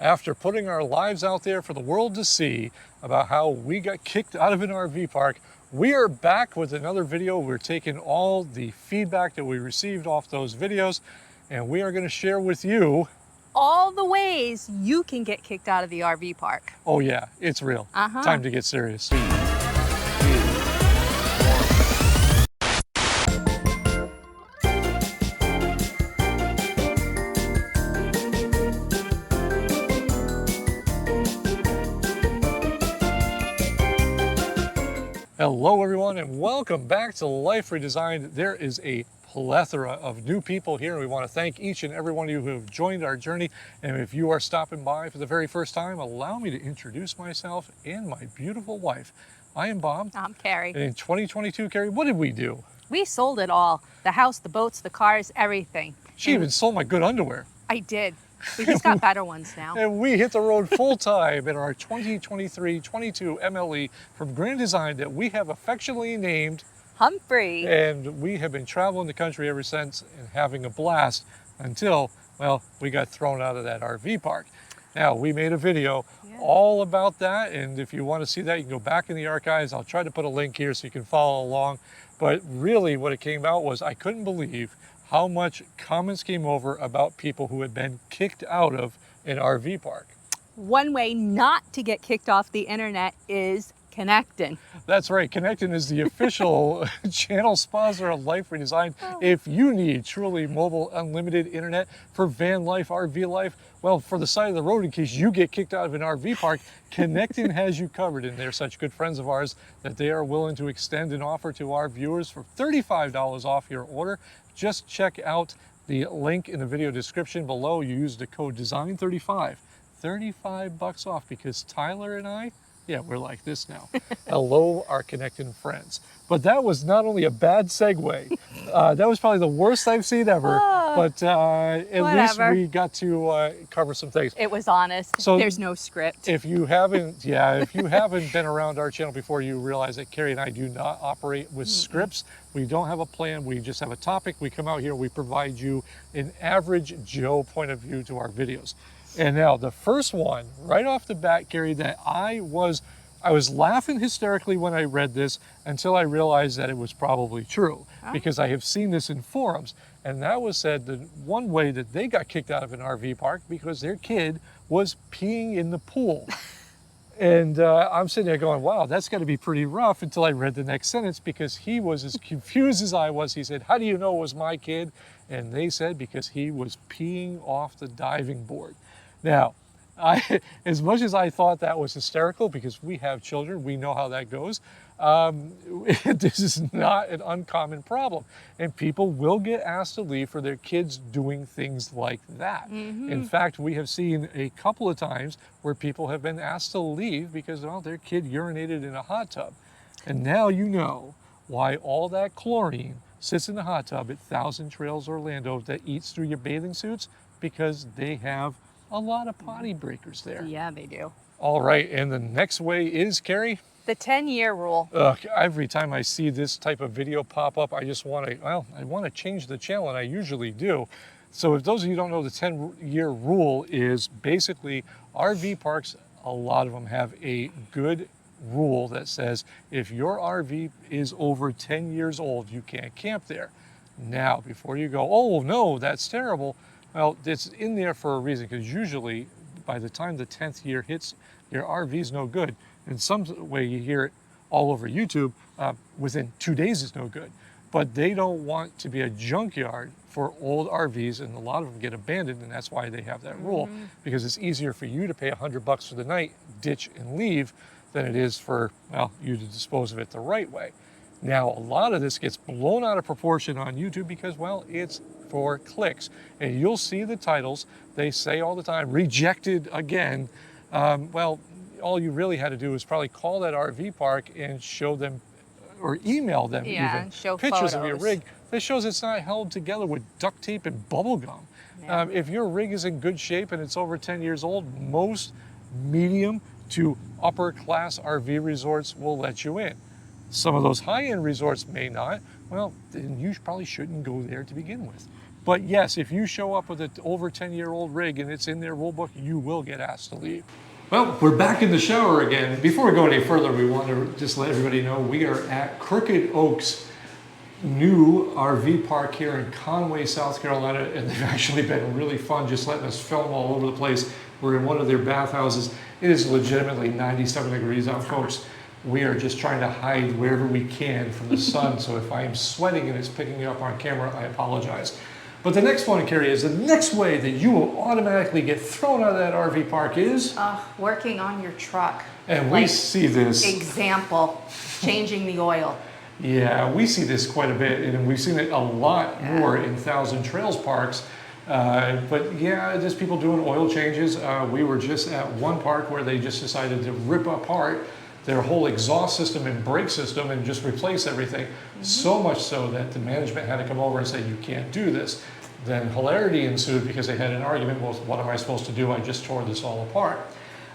After putting our lives out there for the world to see about how we got kicked out of an RV park, we are back with another video. We're taking all the feedback that we received off those videos, and we are going to share with you all the ways you can get kicked out of the RV park. Oh yeah, it's real. Time to get serious. Hello everyone and welcome back to Life Redesigned. There is a plethora of new people here. We want to thank each and every one of you who have joined our journey. And if you are stopping by for the very first time, allow me to introduce myself and my beautiful wife. I am Bob. I'm Karri. And in 2022, Karri, what did we do? We sold it all. The house, the boats, the cars, everything. She even sold my good underwear. I did. We just got better ones now. And we hit the road full time in our 2023-22 MLE from Redesigned that we have affectionately named Humphrey. And we have been traveling the country ever since and having a blast until, well, we got thrown out of that RV park. Now, we made a video all about that, and if you want to see that, you can go back in the archives. I'll try to put a link here so you can follow along. But really what it came out was I couldn't believe how much comments came over about people who had been kicked out of an RV park. One way not to get kicked off the internet is connecting. That's right. Connecting is the official channel sponsor of Life Redesigned. If you need truly mobile unlimited internet for van life, RV life, well, for the side of the road in case you get kicked out of an RV park, Connecting has you covered. And they're such good friends of ours that they are willing to extend an offer to our viewers for $35 off your order. Just check out the link in the video description below. You use the code DESIGN35. 35 bucks off because Tyler and I, yeah, we're like this now. Hello, our Connecting friends. But that was not only a bad segue, that was probably the worst I've seen ever, but at least we got to cover some things. It was honest. So there's no script. If you haven't, if you haven't been around our channel before, you realize that Karri and I do not operate with scripts. We don't have a plan. We just have a topic. We come out here, we provide you an average Joe point of view to our videos. And now the first one, right off the bat, Karri, that I was laughing hysterically when I read this until I realized that it was probably true, because I have seen this in forums. And that was said that one way that they got kicked out of an RV park because their kid was peeing in the pool. And I'm sitting there going, wow, that's got to be pretty rough, until I read the next sentence, because he was as confused as I was. He said, how do you know it was my kid? And they said, because he was peeing off the diving board. Now, as much as I thought that was hysterical, because we have children, we know how that goes, this is not an uncommon problem. And people will get asked to leave for their kids doing things like that. In fact, we have seen a couple of times where people have been asked to leave because, well, their kid urinated in a hot tub. And now you know why all that chlorine sits in the hot tub at Thousand Trails Orlando that eats through your bathing suits, because they have a lot of potty breakers there. Yeah, they do. All right, and the next way is, Karri? The 10-year rule. Every time I see this type of video pop up, I just want to, well, I want to change the channel, and I usually do. So if those of you don't know, the 10-year rule is basically RV parks, a lot of them have a good rule that says if your RV is over 10 years old, you can't camp there. Now, before you go, oh no, that's terrible. Well, it's in there for a reason, because usually by the time the 10th year hits, your RV's no good. In some way, you hear it all over YouTube, within 2 days it's no good. But they don't want to be a junkyard for old RVs, and a lot of them get abandoned, and that's why they have that rule, because it's easier for you to pay $100 for the night, ditch and leave, than it is for, well, you to dispose of it the right way. Now, a lot of this gets blown out of proportion on YouTube because, well, it's for clicks. And you'll see the titles, they say all the time, rejected again. Well, all you really had to do is probably call that RV park and show them, or email them even, show pictures photos of your rig that shows it's not held together with duct tape and bubble gum. If your rig is in good shape and it's over 10 years old, most medium to upper class RV resorts will let you in. Some of those high-end resorts may not. Well, then you probably shouldn't go there to begin with. But yes, if you show up with an over 10-year-old rig and it's in their rule book, you will get asked to leave. Well, we're back in the shower again. Before we go any further, we want to just let everybody know we are at Crooked Oak's new RV park here in Conway, South Carolina, and they've actually been really fun just letting us film all over the place. We're in one of their bathhouses. It is legitimately 97 degrees out, folks. We are just trying to hide wherever we can from the sun, so if I am sweating and it's picking up on camera, I apologize. But the next one, Karri, is the next way that you will automatically get thrown out of that RV park is? Working on your truck. And we see this. Example, changing the oil. Yeah, we see this quite a bit, and we've seen it a lot more in Thousand Trails parks. But yeah, just people doing oil changes. We were just at one park where they just decided to rip apart their whole exhaust system and brake system and just replace everything. So much so that the management had to come over and say, you can't do this. Then hilarity ensued because they had an argument, well, what am I supposed to do? I just tore this all apart.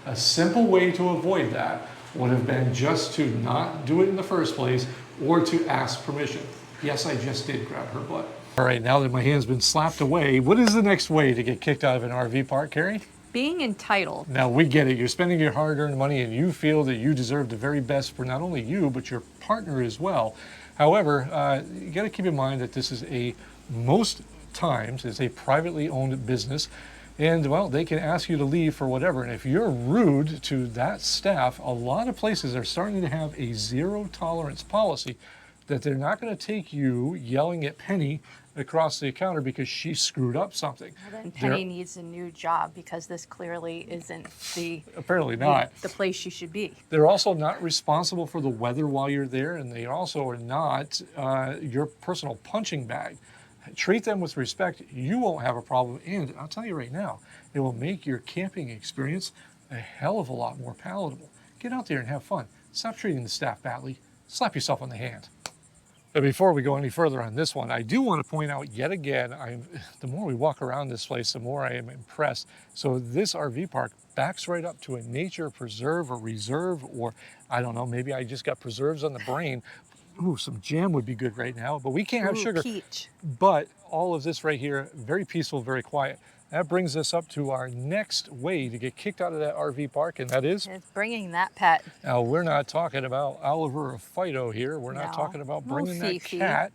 A simple way to avoid that would have been just to not do it in the first place or to ask permission. Yes, I just did grab her butt. All right, now that my hand's been slapped away, what is the next way to get kicked out of an RV park, Karri? Being entitled. Now we get it, you're spending your hard-earned money and you feel that you deserve the very best for not only you, but your partner as well. However, you gotta keep in mind that this is most times, it's a privately owned business. And well, they can ask you to leave for whatever. And if you're rude to that staff, a lot of places are starting to have a zero tolerance policy that they're not going to take you yelling at Penny across the counter because she screwed up something. Well, then Penny needs a new job because this clearly isn't apparently not the place she should be. They're also not responsible for the weather while you're there, and they also are not your personal punching bag. Treat them with respect, you won't have a problem, and I'll tell you right now, it will make your camping experience a hell of a lot more palatable. Get out there and have fun. Stop treating the staff badly. Slap yourself on the hand. But before we go any further on this one, I do want to point out yet again, the more we walk around this place, the more I am impressed. So this RV park backs right up to a nature preserve or reserve, or I don't know, maybe I just got preserves on the brain. Ooh, some jam would be good right now, but we can't have sugar. Peach. But all of this right here, very peaceful, very quiet. That brings us up to our next way to get kicked out of that RV park, and that is? It's bringing that pet. Now, we're not talking about Oliver or Fido here. We're not talking about bringing that cat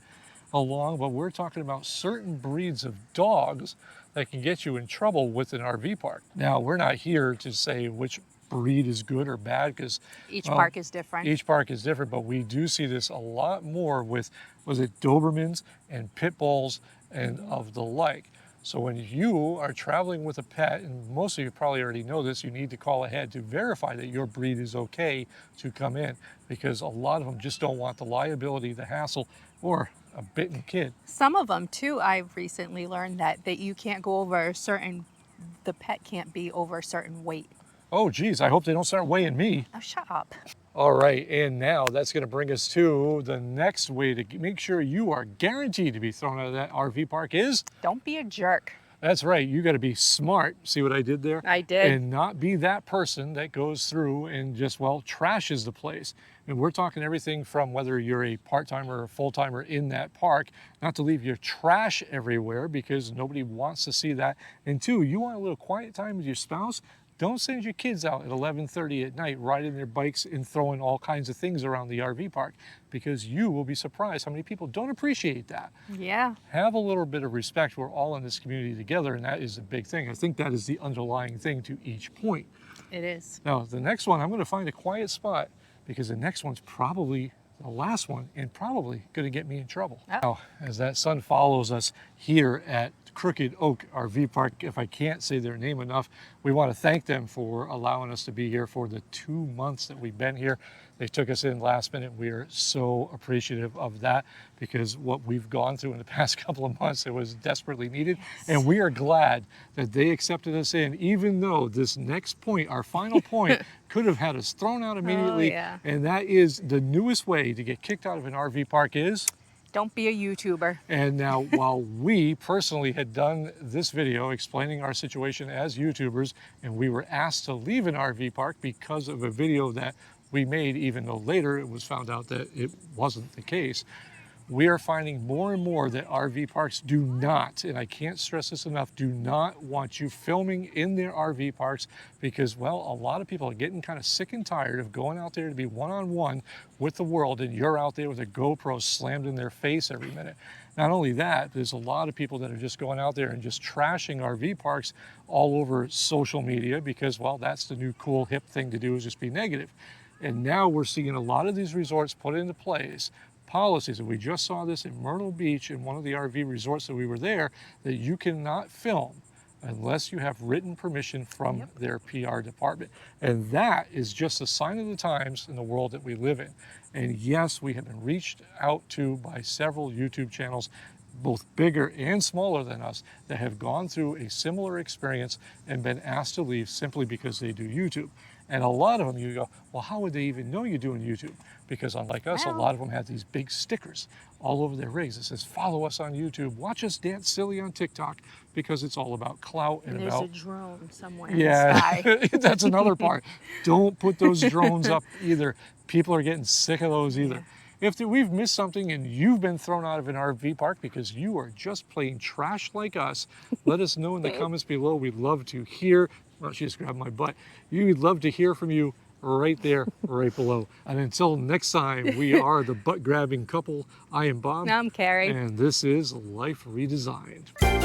along, but we're talking about certain breeds of dogs that can get you in trouble with an RV park. Now, we're not here to say which breed is good or bad because each park is different. Each park is different, but we do see this a lot more with, was it Dobermans and pit bulls and of the like. So when you are traveling with a pet, and most of you probably already know this, you need to call ahead to verify that your breed is okay to come in, because a lot of them just don't want the liability, the hassle, or a bitten kid. Some of them too, I've recently learned that you can't go over the pet can't be over a certain weight. Oh geez, I hope they don't start weighing me. Oh, shut up. All right, and now that's gonna bring us to the next way to make sure you are guaranteed to be thrown out of that RV park is? Don't be a jerk. That's right, you gotta be smart. See what I did there? I did. And not be that person that goes through and just, well, trashes the place. And we're talking everything from whether you're a part-timer or full-timer in that park, not to leave your trash everywhere because nobody wants to see that. And two, you want a little quiet time with your spouse? Don't send your kids out at 11:30 at night riding their bikes and throwing all kinds of things around the RV park, because you will be surprised how many people don't appreciate that. Yeah. Have a little bit of respect. We're all in this community together, and that is a big thing. I think that is the underlying thing to each point. It is. Now, the next one, I'm going to find a quiet spot because the next one's probably the last one and probably going to get me in trouble. Oh. Now, as that sun follows us here at Crooked Oak RV Park, if I can't say their name enough, we want to thank them for allowing us to be here for the 2 months that we've been here. They took us in last minute. We are so appreciative of that, because what we've gone through in the past couple of months, it was desperately needed. Yes. And we are glad that they accepted us in, even though this next point, our final point, could have had us thrown out immediately. Oh, yeah. And that is the newest way to get kicked out of an RV park is? Don't be a YouTuber. And now, while we personally had done this video explaining our situation as YouTubers, and we were asked to leave an RV park because of a video that we made, even though later it was found out that it wasn't the case, we are finding more and more that RV parks do not, and I can't stress this enough, do not want you filming in their RV parks because, well, a lot of people are getting kind of sick and tired of going out there to be one-on-one with the world, and you're out there with a GoPro slammed in their face every minute. Not only that, there's a lot of people that are just going out there and just trashing RV parks all over social media because, well, that's the new cool hip thing to do, is just be negative. And now we're seeing a lot of these resorts put into place policies, and we just saw this in Myrtle Beach in one of the RV resorts that we were there, that you cannot film unless you have written permission from their PR department. And that is just a sign of the times in the world that we live in. And yes, we have been reached out to by several YouTube channels, both bigger and smaller than us, that have gone through a similar experience and been asked to leave simply because they do YouTube. And a lot of them, you go, well, how would they even know you're doing YouTube? Because unlike us, a lot of them have these big stickers all over their rigs that says, follow us on YouTube, watch us dance silly on TikTok, because it's all about clout and there's about... a drone somewhere in the sky. That's another part. Don't put those drones up either. People are getting sick of those either. If we've missed something and you've been thrown out of an RV park because you are just plain trash like us, let us know in the comments below. We'd love to hear. Well, she just grabbed my butt. We'd love to hear from you right there, right below. And until next time, we are the butt-grabbing couple. I am Bob. I'm Karri. And this is Life Redesigned.